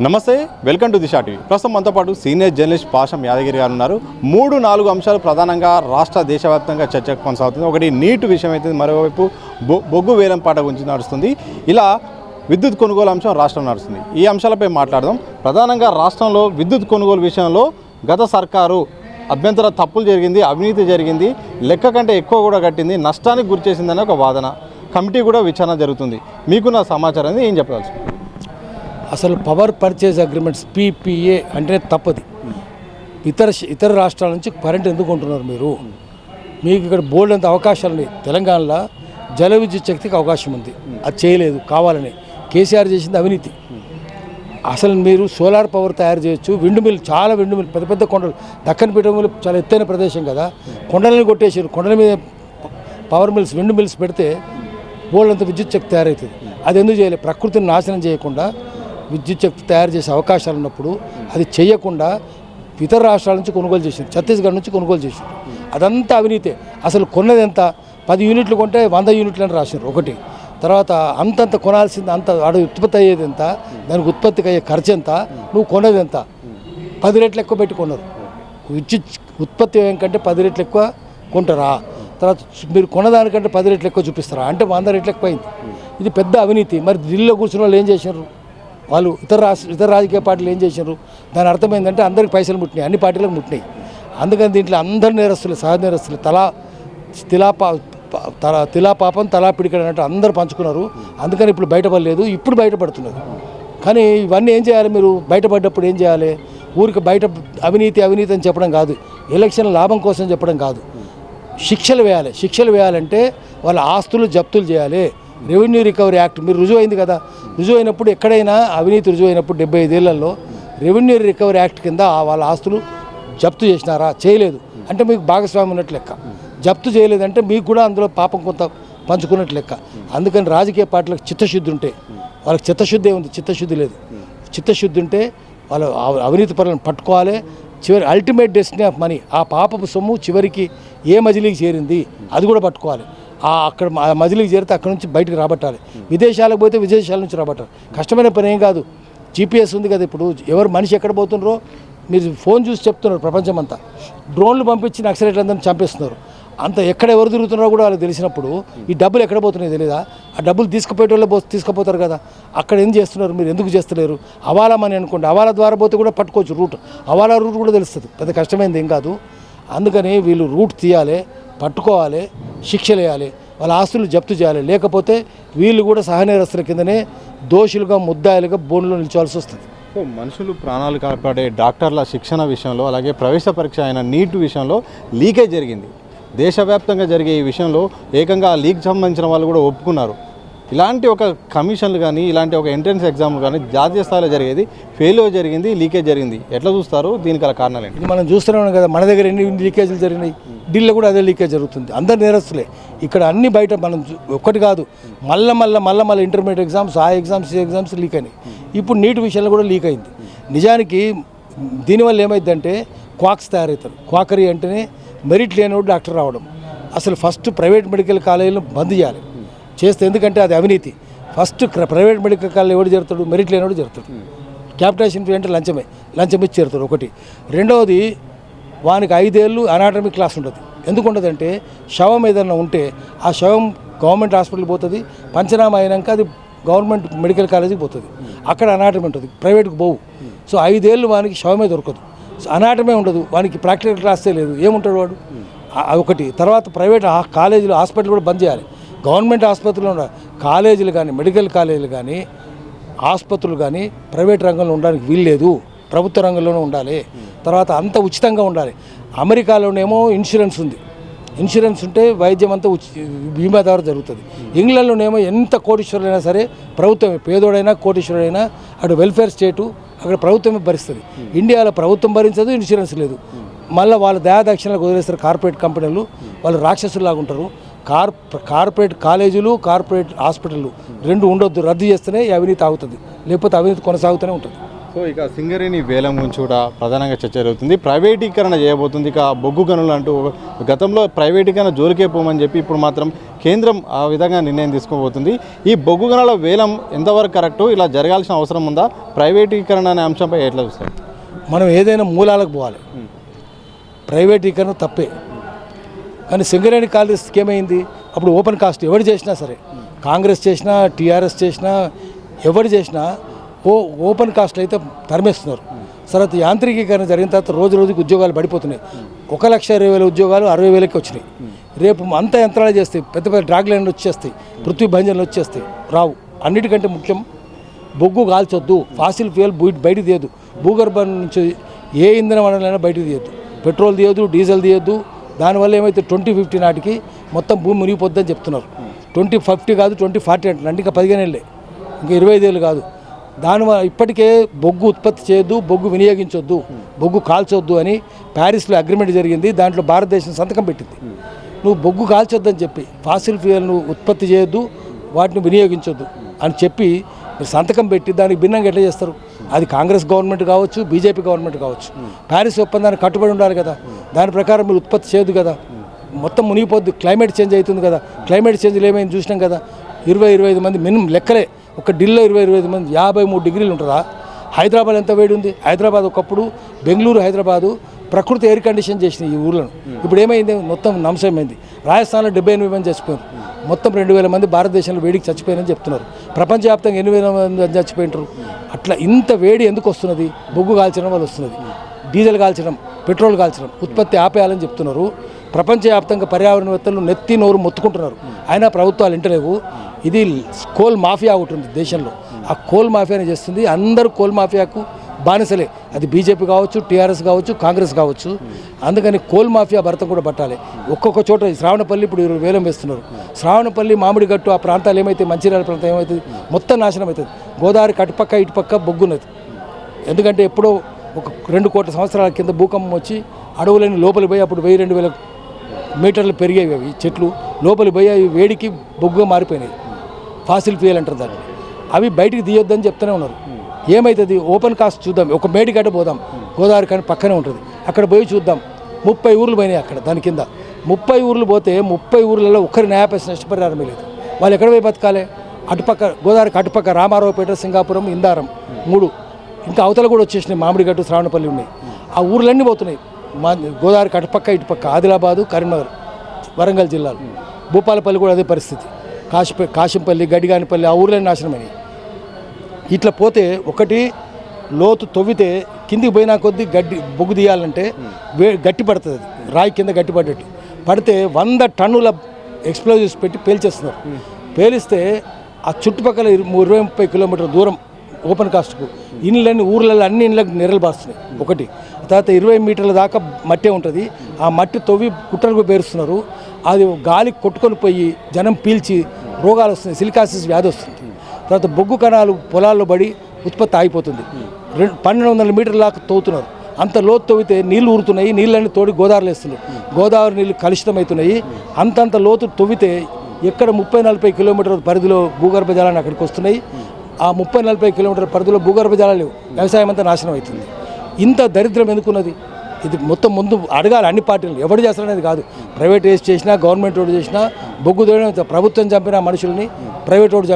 నమస్తే, welcome to Disha TV. ప్రస్తుతం మనతో పాటు సీనియర్ జర్నలిస్ట్ పాషం యాదగిరి గారు ఉన్నారు. 3-4 అంశాలు ప్రధానంగా రాష్ట్ర దేశవ్యాప్తంగా చర్చకు కొనసాగుతుంది. ఒకటి నీట్ విషయం అయితే, మరోవైపు బొగ్గు వేలంపాట గురించి నడుస్తుంది. ఇలా విద్యుత్ కొనుగోలు అంశం రాష్ట్రం నడుస్తుంది. ఈ అంశాలపై మాట్లాడదాం. ప్రధానంగా రాష్ట్రంలో విద్యుత్ కొనుగోలు విషయంలో గత సర్కారు అభ్యంతర తప్పులు జరిగింది, అవినీతి జరిగింది, లెక్క కంటే ఎక్కువ కూడా కట్టింది, నష్టానికి గురి చేసిందనే ఒక వాదన. కమిటీ కూడా విచారణ జరుగుతుంది. మీకున్న సమాచారాన్ని ఏం చెప్పాల్సి? అసలు పవర్ పర్చేజ్ అగ్రిమెంట్స్ PPA అంటే తప్పది. ఇతర రాష్ట్రాల నుంచి కరెంట్ ఎందుకు కొంటున్నారు మీరు? మీకు ఇక్కడ బోల్డ్ అంత అవకాశాలు ఉన్నాయి. తెలంగాణలో జల విద్యుత్ శక్తికి అవకాశం ఉంది, అది చేయలేదు. కావాలని కేసీఆర్ చేసింది అవినీతి. అసలు మీరు సోలార్ పవర్ తయారు చేయొచ్చు. విండ్ మిల్, చాలా విండ్ మిల్, పెద్ద పెద్ద కొండలు, దక్కన్ పీఠములు చాలా ఎత్తైన ప్రదేశం కదా, కొండలను కొట్టేసారు. కొండల మీద పవర్ మిల్స్, విండ్ మిల్స్ పెడితే బోల్డ్ అంత విద్యుత్ శక్తి తయారవుతుంది. అది ఎందుకు చేయలేదు? ప్రకృతిని నాశనం చేయకుండా విద్యుత్ శక్తి తయారు చేసే అవకాశాలు ఉన్నప్పుడు అది చేయకుండా ఇతర రాష్ట్రాల నుంచి కొనుగోలు చేసింది, ఛత్తీస్గఢ్ నుంచి కొనుగోలు చేసింది. అదంతా అవినీతే. అసలు కొన్నది ఎంత? 10 యూనిట్లు కొంటే 100 యూనిట్లు అని రాసినారు ఒకటి. తర్వాత అంతంత కొనాల్సింది అంత, ఆడ ఉత్పత్తి అయ్యేది ఎంత, దానికి ఉత్పత్తికి అయ్యే ఖర్చు ఎంత, నువ్వు కొన్నది ఎంత? 10 రెట్లు ఎక్కువ పెట్టి కొన్నారు. విద్యుత్ ఉత్పత్తి వ్యయం కంటే 10 రెట్లు ఎక్కువ కొంటారా? తర్వాత మీరు కొన్నదానికంటే 10 రెట్లు ఎక్కువ చూపిస్తారా? అంటే 100 రెట్లు ఎక్కువ అయింది. ఇది పెద్ద అవినీతి. మరి ఢిల్లీలో కూర్చున్న వాళ్ళు ఏం చేశారు? వాళ్ళు ఇతర రాజకీయ పార్టీలు ఏం చేశారు? దాని అర్థం ఏంటంటే అందరికి పైసలు ముట్టినాయి, అన్ని పార్టీలకు ముట్టినాయి. అందుకని దీంట్లో అందరు నేరస్తులు, సహజ నేరస్తులు, తిలా పాపం తలా పిడికడ అన్నట్టు అందరూ పంచుకున్నారు. అందుకని ఇప్పుడు బయటపడలేదు, ఇప్పుడు బయటపడుతున్నారు. కానీ ఇవన్నీ ఏం చేయాలి? మీరు బయటపడ్డప్పుడు ఏం చేయాలి? ఊరికి బయట అవినీతి అని చెప్పడం కాదు, ఎలక్షన్ లాభం కోసం చెప్పడం కాదు, శిక్షలు వేయాలి. శిక్షలు వేయాలంటే వాళ్ళ ఆస్తులు జప్తులు చేయాలి. రెవెన్యూ రికవరీ యాక్ట్ మీరు రుజువైంది కదా, రుజువైనప్పుడు ఎక్కడైనా అవినీతి రుజువైనప్పుడు 75 ఏళ్లలో రెవెన్యూ రికవరీ యాక్ట్ కింద వాళ్ళ ఆస్తులు జప్తు చేసినారా? చేయలేదు అంటే మీకు భాగస్వామి ఉన్నట్లు లెక్క. జప్తు చేయలేదంటే మీకు కూడా అందులో పాపం కొంత పంచుకున్నట్లు లెక్క. అందుకని రాజకీయ పార్టీలకు చిత్తశుద్ధి ఉంటే, వాళ్ళకి చిత్తశుద్ధి ఉంది, చిత్తశుద్ధి లేదు. చిత్తశుద్ధి ఉంటే వాళ్ళు అవినీతి పరులను పట్టుకోవాలి. చివరి అల్టిమేట్ డెస్టినీ ఆఫ్ మనీ, ఆ పాపపు సొమ్ము చివరికి ఏ మజిలీకి చేరింది అది కూడా పట్టుకోవాలి. అక్కడ మజిలీకి చేరితే అక్కడ నుంచి బయటకు రాబట్టాలి. విదేశాలకు పోతే విదేశాల నుంచి రాబట్టాలి. కష్టమైన పని ఏం కాదు. GPS ఉంది కదా, ఇప్పుడు ఎవరు మనిషి ఎక్కడ పోతున్నారో మీరు ఫోన్ చూసి చెప్తున్నారు. ప్రపంచం అంతా డ్రోన్లు పంపించి నక్సలైట్లందరినీ చంపేస్తున్నారు. అంత ఎక్కడ ఎవరు తిరుగుతున్నారో కూడా వాళ్ళకి తెలిసినప్పుడు ఈ డబ్బులు ఎక్కడ పోతున్నాయి తెలియదా? ఆ డబ్బులు తీసుకుపోయే వాళ్ళు తీసుకుపోతారు కదా, అక్కడ ఏం చేస్తున్నారు? మీరు ఎందుకు చేస్తలేరు? హవాలా మనీ అనుకోండి, హవాలా ద్వారా పోతే కూడా పట్టుకోవచ్చు రూట్. హవాలా రూట్ కూడా తెలుస్తుంది, పెద్ద కష్టమైంది ఏం కాదు. అందుకని వీళ్ళు రూట్ తీయాలి, పట్టుకోవాలి, శిక్షలు వేయాలి, వాళ్ళ ఆస్తులు జప్తు చేయాలి. లేకపోతే వీళ్ళు కూడా సహనేరస్తుల కిందనే దోషులుగా, ముద్దాయిలుగా బోన్లో నిల్చోవాల్సి వస్తుంది. మనుషులు ప్రాణాలు కాపాడే డాక్టర్ల శిక్షణ విషయంలో, అలాగే ప్రవేశ పరీక్ష అయిన నీట్ విషయంలో లీకేజ్ జరిగింది. దేశవ్యాప్తంగా జరిగే ఈ విషయంలో ఏకంగా లీక్ సంబంధించిన వాళ్ళు కూడా ఒప్పుకున్నారు. ఇలాంటి ఒక కమిషన్లు కానీ, ఇలాంటి ఒక ఎంట్రన్స్ ఎగ్జామ్లు కానీ జాతీయ స్థాయిలో జరిగేది ఫెయిల్యూర్ జరిగింది, లీకేజ్ జరిగింది. ఎట్లా చూస్తారు? దీనికి గల కారణాలు ఏంటి? మనం చూస్తున్నాం కదా, మన దగ్గర ఎన్ని లీకేజీలు జరిగినాయి. ఢిల్లీలో కూడా అదే లీకేజ్ జరుగుతుంది. అందరు నేరస్తులే. ఇక్కడ అన్ని బయట మనం ఒక్కటి కాదు, మళ్ళీ ఇంటర్మీడియట్ ఎగ్జామ్స్, ఆ ఎగ్జామ్స్, ఈ ఎగ్జామ్స్ లీక్ అయినాయి. ఇప్పుడు నీట్ విషయంలో కూడా లీక్ అయింది. నిజానికి దీనివల్ల ఏమైందంటే క్వాక్స్ తయారవుతారు. క్వాకరీ అంటేనే మెరిట్ లేనివాడు డాక్టర్ రావడం. అసలు ఫస్ట్ ప్రైవేట్ మెడికల్ కాలేజీలను బంద్ చేయాలి చేస్తే, ఎందుకంటే అది అవినీతి. ఫస్ట్ ప్రైవేట్ మెడికల్ కాలేజ్ ఎవడు చేరుతాడు? మెరిట్ లేనివాడు చేరుతాడు. క్యాపిటేషన్ ఫీ అంటే లంచం ఇచ్చి చేరుతాడు ఒకటి. రెండవది, వానికి 5 ఏళ్ళు అనాటమీ క్లాస్ ఉంటుంది. ఎందుకు ఉంటుందంటే శవం ఏదైనా ఉంటే ఆ శవం గవర్నమెంట్ హాస్పిటల్ పోతుంది, పంచనామా అయినాక అది గవర్నమెంట్ మెడికల్ కాలేజీకి పోతుంది. అక్కడ అనాటమీ ఉంటుంది, ప్రైవేట్కి పోవు. సో 5 ఏళ్ళు వానికి శవమే దొరకదు, అనాటమే ఉండదు, వానికి ప్రాక్టికల్ క్లాసే లేదు, ఏముంటాడు వాడు? ఒకటి. తర్వాత ప్రైవేట్ కాలేజీలు, హాస్పిటల్ కూడా బంద్ చేయాలి. గవర్నమెంట్ ఆసుపత్రులు ఉండాలి. కాలేజీలు కానీ, మెడికల్ కాలేజీలు కానీ, ఆసుపత్రులు కానీ ప్రైవేట్ రంగంలో ఉండడానికి వీల్లేదు, ప్రభుత్వ రంగంలోనే ఉండాలి. తర్వాత అంత ఉచితంగా ఉండాలి. అమెరికాలోనేమో ఇన్సూరెన్స్ ఉంది. ఇన్సూరెన్స్ ఉంటే వైద్యం అంతా బీమా ద్వారా జరుగుతుంది. ఇంగ్లాండ్లోనేమో ఎంత కోటీశ్వరులైనా సరే ప్రభుత్వమే, పేదోడైనా కోటీశ్వరుడైనా అటు వెల్ఫేర్ స్టేటు, అక్కడ ప్రభుత్వమే భరిస్తుంది. ఇండియాలో ప్రభుత్వం భరించదు, ఇన్సూరెన్స్ లేదు. మళ్ళీ వాళ్ళ దయాదక్షిణలకు వదిలేస్తారు కార్పొరేట్ కంపెనీలు. వాళ్ళు రాక్షసులాగా ఉంటారు. కార్పొరేట్ కాలేజీలు, కార్పొరేట్ హాస్పిటళ్ళు రెండు ఉండొద్దు, రద్దు చేస్తేనే ఈ అవినీతి ఆగుతుంది, లేకపోతే అవినీతి కొనసాగుతూనే ఉంటుంది. సో ఇక సింగరేణి వేలం గురించి కూడా ప్రధానంగా చర్చ జరుగుతుంది. ప్రైవేటీకరణ చేయబోతుంది. ఇక బొగ్గు గనులు అంటూ గతంలో ప్రైవేటీకరణ జోలికే పోమని చెప్పి ఇప్పుడు మాత్రం కేంద్రం ఆ విధంగా నిర్ణయం తీసుకోబోతుంది. ఈ బొగ్గు గనుల వేలం ఎంతవరకు కరెక్టు, ఇలా జరగాల్సిన అవసరం ఉందా, ప్రైవేటీకరణ అనే అంశంపై ఎట్లా చూస్తారు? మనం ఏదైనా మూలాలకు పోవాలి. ప్రైవేటీకరణ తప్పే, కానీ సింగరేణి కాలేజీకి ఏమైంది? అప్పుడు ఓపెన్ కాస్ట్ ఎవరు చేసినా సరే, కాంగ్రెస్ చేసినా టీఆర్ఎస్ చేసినా ఎవరు చేసినా ఓపెన్ కాస్ట్ అయితే తరిమేస్తున్నారు. తర్వాత యాంత్రికీకరణ జరిగిన తర్వాత రోజు రోజుకి ఉద్యోగాలు పడిపోతున్నాయి. 1,20,000 ఉద్యోగాలు 60,000కి వచ్చినాయి. రేపు అంత యంత్రాలు చేస్తాయి, పెద్ద పెద్ద డ్రాగ్ లైన్లు వచ్చేస్తాయి, పృథ్వీ భంజనలు వచ్చేస్తాయి, రావు. అన్నిటికంటే ముఖ్యం బొగ్గు కాల్చొద్దు, ఫాసిల్ ఫ్యూయల్ బయటికి తీయద్దు, భూగర్భం నుంచి ఏ ఇంధన వనరులైనా బయటికి తీయద్దు, పెట్రోల్ తీయద్దు, డీజిల్ తీయద్దు. దానివల్ల ఏమైతే 2050 నాటికి మొత్తం భూమి మునిగిపోద్దని చెప్తున్నారు. 2050 కాదు 2040 అంటున్నారు. అంటే ఇంకా 15 ఏళ్ళే, ఇంకా 25 ఏళ్ళు కాదు. దానివల్ల ఇప్పటికే బొగ్గు ఉత్పత్తి చేయొద్దు, బొగ్గు వినియోగించొద్దు, బొగ్గు కాల్చొద్దు అని ప్యారిస్లో అగ్రిమెంట్ జరిగింది. దాంట్లో భారతదేశం సంతకం పెట్టింది. నువ్వు బొగ్గు కాల్చొద్దని చెప్పి, ఫాసిల్ ఫ్యూయల్ను ఉత్పత్తి చేయొద్దు, వాటిని వినియోగించొద్దు అని చెప్పి మీరు సంతకం పెట్టి దానికి భిన్నంగా ఎట్లా చేస్తారు? అది కాంగ్రెస్ గవర్నమెంట్ కావచ్చు, బీజేపీ గవర్నమెంట్ కావచ్చు. ప్యారిస్ ఒప్పందానికి కట్టుబడి ఉండాలి కదా. దాని ప్రకారం మీరు ఉత్పత్తి చేయదు కదా, మొత్తం మునిగిపోద్ది. క్లైమేట్ చేంజ్ అవుతుంది కదా. క్లైమేట్ చేంజ్లు ఏమైంది చూసినాం కదా. 20-25 మంది మినిమం లెక్కలే. ఒక ఢిల్లీలో 20-25 మంది, 53 డిగ్రీలు ఉంటుందా? హైదరాబాద్ ఎంత వేడి ఉంది? హైదరాబాద్ ఒకప్పుడు బెంగళూరు, హైదరాబాదు ప్రకృతి ఎయిర్ కండిషన్ చేసినాయి ఈ ఊర్లను. ఇప్పుడు ఏమైంది? మొత్తం నంశమైంది. రాజస్థాన్లో 78 మంది చచ్చిపోయారు. మొత్తం 2,000 మంది భారతదేశంలో వేడికి చచ్చిపోయారని చెప్తున్నారు. ప్రపంచవ్యాప్తంగా 8,000 మంది చచ్చిపోయినారు. అట్లా ఇంత వేడి ఎందుకు వస్తున్నది? బొగ్గు కాల్చడం వల్ల వస్తున్నది. డీజిల్ కాల్చడం, పెట్రోల్ కాల్చడం, ఉత్పత్తి ఆపేయాలని చెప్తున్నారు. ప్రపంచవ్యాప్తంగా పర్యావరణవేత్తలు నెత్తి నోరు మొత్తుకుంటున్నారు. అయినా ప్రభుత్వాలు ఇంటలేవు. ఇది కోల్ మాఫియా ఒకటి ఉంది దేశంలో. ఆ కోల్ మాఫియాని చేస్తుంది. అందరూ కోల్ మాఫియాకు బానిసలే. అది బీజేపీ కావచ్చు, టీఆర్ఎస్ కావచ్చు, కాంగ్రెస్ కావచ్చు. అందుకని కోల్ మాఫియా భరతం కూడా పట్టాలి. ఒక్కొక్క చోట శ్రావణపల్లి ఇప్పుడు వేలం వేస్తున్నారు. శ్రావణపల్లి, మామిడిగట్టు ఆ ప్రాంతాలు ఏమైతే, మంచిర్యాల ప్రాంతం ఏమవుతుంది? మొత్తం నాశనం అవుతుంది. గోదావరి కటుపక్క ఇటుపక్క బొగ్గున్నది. ఎందుకంటే ఎప్పుడో ఒక 2 కోట్ల సంవత్సరాల కింద భూకంపం వచ్చి అడవులని లోపలి పోయి అప్పుడు 1000-2000 మీటర్లు పెరిగాయి. అవి చెట్లు లోపలి పోయి అవి వేడికి బొగ్గుగా మారిపోయినాయి. ఫాసిల్ ఫ్యూయల్ అంటారు దాన్ని. అవి బయటికి తీయొద్దని చెప్తూనే ఉన్నారు. ఏమవుతుంది? ఓపెన్ కాస్ట్ చూద్దాం. ఒక మేడిగడ్డ పోదాం, గోదావరి కానీ పక్కనే ఉంటుంది. అక్కడ పోయి చూద్దాం. 30 ఊర్లు పోయినాయి అక్కడ దాని కింద. 30 ఊర్లు పోతే 30 ఊర్లలో ఒక్కరి న్యాయపేస నష్టపరిహారమే లేదు. వాళ్ళు ఎక్కడ పోయి బతకాలి? అటుపక్క గోదావరికి అటుపక్క రామారావుపేట, సింగాపురం, ఇందారం 3, ఇంకా అవతల కూడా వచ్చేసినాయి. మామిడిగట్టు, శ్రావణపల్లి ఉన్నాయి. ఆ ఊర్లన్నీ పోతున్నాయి. గోదావరికి అటుపక్క ఇటుపక్క ఆదిలాబాదు, కరీంనగర్, వరంగల్ జిల్లాలు, భూపాలపల్లి కూడా అదే పరిస్థితి. కాశంపల్లి, గడిగానిపల్లి ఆ ఊర్లన్నీ నాశనమైనాయి. ఇట్లా పోతే ఒకటి లోతు తవ్వితే కిందికి పోయినా కొద్దీ బొగ్గు తీయాలంటే గట్టి పడుతుంది. అది రాయి కింద గట్టి పడ్డట్టు పడితే 100 టన్నుల ఎక్స్ప్లోజివ్స్ పెట్టి పేల్చేస్తున్నారు. పేలిస్తే ఆ చుట్టుపక్కల 20-30 కిలోమీటర్ల దూరం ఓపెన్ కాస్ట్కు ఇళ్ళని, ఊర్లలో అన్ని ఇళ్ళకి నెరలు బాస్తున్నాయి. ఒకటి తర్వాత 20 మీటర్ల దాకా మట్టే ఉంటుంది. ఆ మట్టి తవ్వి కుట్టలకు పేరుస్తున్నారు. అది గాలి కొట్టుకొని పోయి జనం పీల్చి రోగాలు వస్తున్నాయి. సిలికాసిస్ వ్యాధి వస్తుంది. తర్వాత బొగ్గు కణాలు పొలాల్లో పడి ఉత్పత్తి ఆగిపోతుంది. 1200 మీటర్ల దాకా తవ్వుతున్నారు. అంత లోతు తవ్వితే నీళ్లు ఊరుతున్నాయి. నీళ్ళన్నీ తోడి గోదావరిలో వేస్తున్నారు. గోదావరి నీళ్ళు కలుషితమవుతున్నాయి. అంతంత లోతు తవ్వితే ఎక్కడ 30-40 కిలోమీటర్ల పరిధిలో భూగర్భ జలాన్ని అక్కడికి వస్తున్నాయి. ఆ 30-40 కిలోమీటర్ల పరిధిలో భూగర్భ జలాలు లేవు. వ్యవసాయం అంతా నాశనం అవుతుంది. ఇంత దరిద్రం ఎందుకున్నది? ఇది మొత్తం ముందు అడగాలి అన్ని పార్టీలు. ఎవడు చేస్తారనేది కాదు. ప్రైవేట్ చేసినా, గవర్నమెంట్ వాడు చేసినా, బొగ్గు తోయడం, ప్రభుత్వం చంపిన మనుషుల్ని ప్రైవేట్ వాడు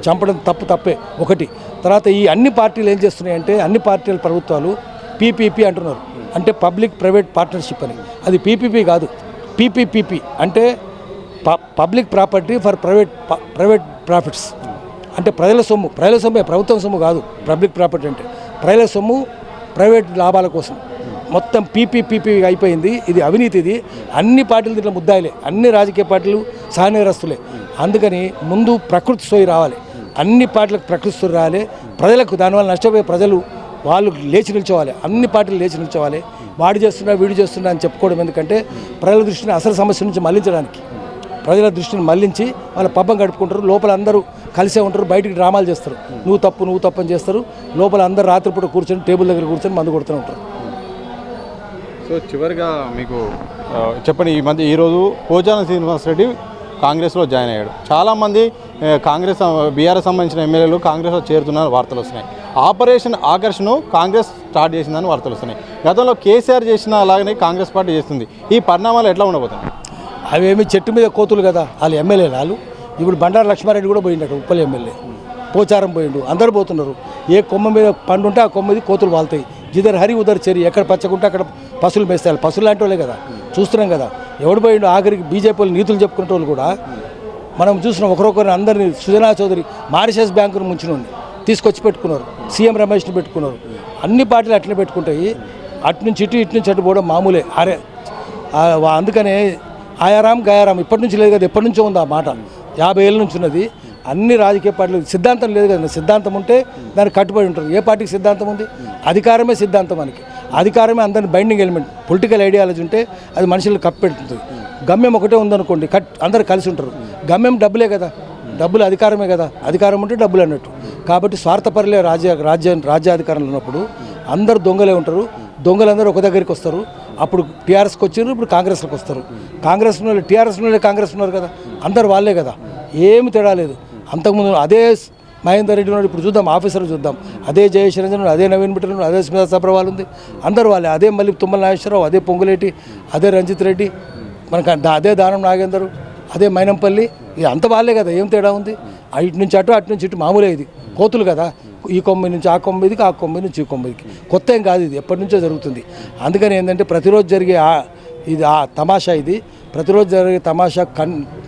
చంపడం తప్పే ఒకటి. తర్వాత ఈ అన్ని పార్టీలు ఏం చేస్తున్నాయంటే, అన్ని పార్టీల ప్రభుత్వాలు పీపీపీ అంటున్నారు. అంటే పబ్లిక్ ప్రైవేట్ పార్ట్నర్షిప్ అని. అది పీపీపీ కాదు, పీపీపీపీ అంటే public property for private profits. అంటే ప్రజల సొమ్ము ప్రభుత్వం సొమ్ము కాదు. పబ్లిక్ ప్రాపర్టీ అంటే ప్రజల సొమ్ము ప్రైవేట్ లాభాల కోసం. మొత్తం పీపీ అయిపోయింది. ఇది అవినీతి. ఇది అన్ని పార్టీలు దీంట్లో ముద్దాయిలే. అన్ని రాజకీయ పార్టీలు సహనేరస్తులే. అందుకని ముందు ప్రకృతి సోయి రావాలి. అన్ని పార్టీలకు ప్రకృతి సోయి రావాలి. ప్రజలకు దానివల్ల నష్టపోయే ప్రజలు వాళ్ళు లేచి నిల్చోవాలి. అన్ని పార్టీలు లేచి నిల్చోవాలి. వాడు చేస్తున్నా వీడు చేస్తున్నా అని చెప్పుకోవడం ఎందుకంటే ప్రజల దృష్టిని అసలు సమస్య నుంచి మళ్లించడానికి. ప్రజల దృష్టిని మళ్లించి వాళ్ళ పబ్బం గడుపుకుంటారు. లోపల అందరూ కలిసే ఉంటారు. బయటికి డ్రామాలు చేస్తారు. నువ్వు తప్పు అని చేస్తారు. లోపల అందరూ రాత్రిపూట కూర్చొని టేబుల్ దగ్గర కూర్చొని మందు కొడుతూ ఉంటారు. సో చివరిగా మీకు చెప్పండి, ఈరోజు పోచారం శ్రీనివాస్ రెడ్డి కాంగ్రెస్లో జాయిన్ అయ్యాడు. చాలామంది కాంగ్రెస్ బీఆర్ఎస్ సంబంధించిన ఎమ్మెల్యేలు కాంగ్రెస్లో చేరుతున్నారు వార్తలు వస్తున్నాయి. ఆపరేషన్ ఆకర్షణ కాంగ్రెస్ స్టార్ట్ చేసిందని వార్తలు వస్తున్నాయి. గతంలో కేసీఆర్ చేసిన అలాగనే కాంగ్రెస్ పార్టీ చేస్తుంది. ఈ పరిణామాలు ఎట్లా ఉండబోతుంది? అవేమి చెట్టు మీద కోతులు కదా, వాళ్ళు ఎమ్మెల్యేలు వాళ్ళు. ఇప్పుడు బండారు లక్ష్మారెడ్డి కూడా పోయిండట, ఉప్పల్ ఎమ్మెల్యే. పోచారం పోయిండు, అందరు పోతున్నారు. ఏ కొమ్మ మీద పండు ఉంటే ఆ కొమ్మది కోతులు వాళ్తాయి. జిదర్ హరి ఉదర్ చెరి, ఎక్కడ పచ్చకుంటే అక్కడ పశువులు మేస్తాయి. పశువులు లాంటి వాళ్ళే కదా, చూస్తున్నాం కదా. ఎవడు పోయిండు ఆఖరికి బీజేపీ వాళ్ళు నీతులు చెప్పుకునే వాళ్ళు కూడా మనం చూసినాం. ఒకరొకరిని అందరినీ సుజనా చౌదరి మారిషస్ బ్యాంకును ముంచినోండి తీసుకొచ్చి పెట్టుకున్నారు, సీఎం రమేష్ని పెట్టుకున్నారు. అన్ని పార్టీలు అట్లనే పెట్టుకుంటాయి. అటు నుంచి ఇటు నుంచి అటు పోవడం మామూలే. అరే అందుకనే ఆయారాం గయారాం ఇప్పటి నుంచి లేదు కదా, ఎప్పటి నుంచో ఉంది ఆ మాట. 50 ఏళ్ళ నుంచి ఉన్నది. అన్ని రాజకీయ పార్టీలు సిద్ధాంతం లేదు కదా, సిద్ధాంతం ఉంటే దానికి కట్టుబడి ఉంటారు. ఏ పార్టీకి సిద్ధాంతం ఉంది? అధికారమే సిద్ధాంతం. మనకి అధికారమే అందరిని బైండింగ్ ఎలిమెంట్. పొలిటికల్ ఐడియాలజీ ఉంటే అది మనుషులు కప్పెడుతుంది. గమ్యం ఒకటే ఉందనుకోండి, అందరు కలిసి ఉంటారు. గమ్యం డబ్బులే కదా, డబ్బులు అధికారమే కదా, అధికారం ఉంటే డబ్బులు అన్నట్టు. కాబట్టి స్వార్థపరలే రాజ్యాధికారంలో ఉన్నప్పుడు అందరు దొంగలే ఉంటారు. దొంగలందరూ ఒక దగ్గరికి వస్తారు. అప్పుడు టీఆర్ఎస్కి వచ్చారు, ఇప్పుడు కాంగ్రెస్లోకి వస్తారు. కాంగ్రెస్ వాళ్ళు టీఆర్ఎస్ వాళ్ళే కాంగ్రెస్ ఉన్నారు కదా, అందరు వాళ్ళే కదా, ఏమి తేడా లేదు. అంతకుముందు అదే మహేందర్ రెడ్డి ఉన్నాడు, ఇప్పుడు చూద్దాం ఆఫీసర్లు చూద్దాం. అదే జయేష్ రంజన్, అదే నవీన్ బిట్టర్, అదే స్మితా సబ్రవాల్ ఉంది, అందరు వాళ్ళే. అదే మళ్ళీ తుమ్మల నాగేశ్వరరావు, అదే పొంగులేటి, అదే రంజిత్ రెడ్డి, మనకు అదే దానం నాగేందర్, అదే మైనంపల్లి, ఇది అంత వాళ్ళే కదా, ఏం తేడా ఉంది? ఇటు నుంచి అటు నుంచి ఇటు మామూలే. ఇది కోతులు కదా, ఈ కొమ్మ నుంచి ఆ కొమ్మిదికి, ఆ కొమ్మ నుంచి ఈ కొమ్మిదికి. కొత్త ఏం కాదు, ఇది ఎప్పటి నుంచో జరుగుతుంది. అందుకని ఏంటంటే ప్రతిరోజు జరిగే ఇది ఆ తమాషా, ఇది ప్రతిరోజు జరిగే తమాషా.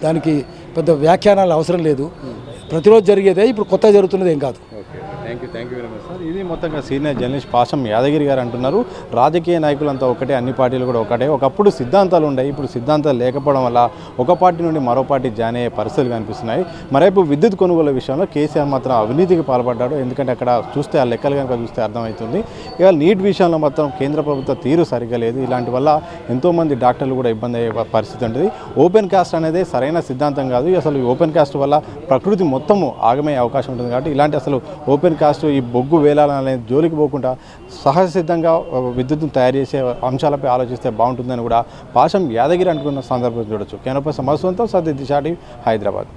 దానికి పెద్ద వ్యాఖ్యానాలు అవసరం లేదు. ప్రతిరోజు జరిగేదే, ఇప్పుడు కొత్త జరుగుతున్నది ఏం కాదు. Thank you very much sir. ఇది మొత్తంగా సీనియర్ జర్నలిస్ట్ పాషం యాదగిరి గారు అంటున్నారు, రాజకీయ నాయకులంతా ఒకటే, అన్ని పార్టీలు కూడా ఒకటే. ఒకప్పుడు సిద్ధాంతాలు ఉన్నాయి, ఇప్పుడు సిద్ధాంతాలు లేకపోవడం వల్ల ఒక పార్టీ నుండి మరో పార్టీ జాయిన్ అయ్యే పరిస్థితులు కనిపిస్తున్నాయి. మరైపు విద్యుత్ కొనుగోలు విషయంలో కేసీఆర్ మాత్రం అవినీతికి పాల్పడ్డాడు. ఎందుకంటే అక్కడ చూస్తే ఆ లెక్కలు కనుక చూస్తే అర్థమవుతుంది. ఇవాళ నీట్ విషయంలో మాత్రం కేంద్ర ప్రభుత్వ తీరు సరిగ్గా లేదు. ఇలాంటి వల్ల ఎంతోమంది డాక్టర్లు కూడా ఇబ్బంది అయ్యే పరిస్థితి ఉంటుంది. ఓపెన్ కాస్ట్ అనేది సరైన సిద్ధాంతం కాదు. అసలు ఈ ఓపెన్ కాస్ట్ వల్ల ప్రకృతి మొత్తము ఆగమయ్యే అవకాశం ఉంటుంది. కాబట్టి ఇలాంటి అసలు ఓపెన్ కాస్ట్, ఈ బొగ్గు వేలాలనే జోలికి పోకుండా సహజ సిద్ధంగా విద్యుత్తును తయారు చేసే అంశాలపై ఆలోచిస్తే బాగుంటుందని కూడా పాషం యాదగిరి అంటున్న సందర్భం చూడొచ్చు. కెనపై సమస్వంతం సత్య దిశాటి హైదరాబాద్.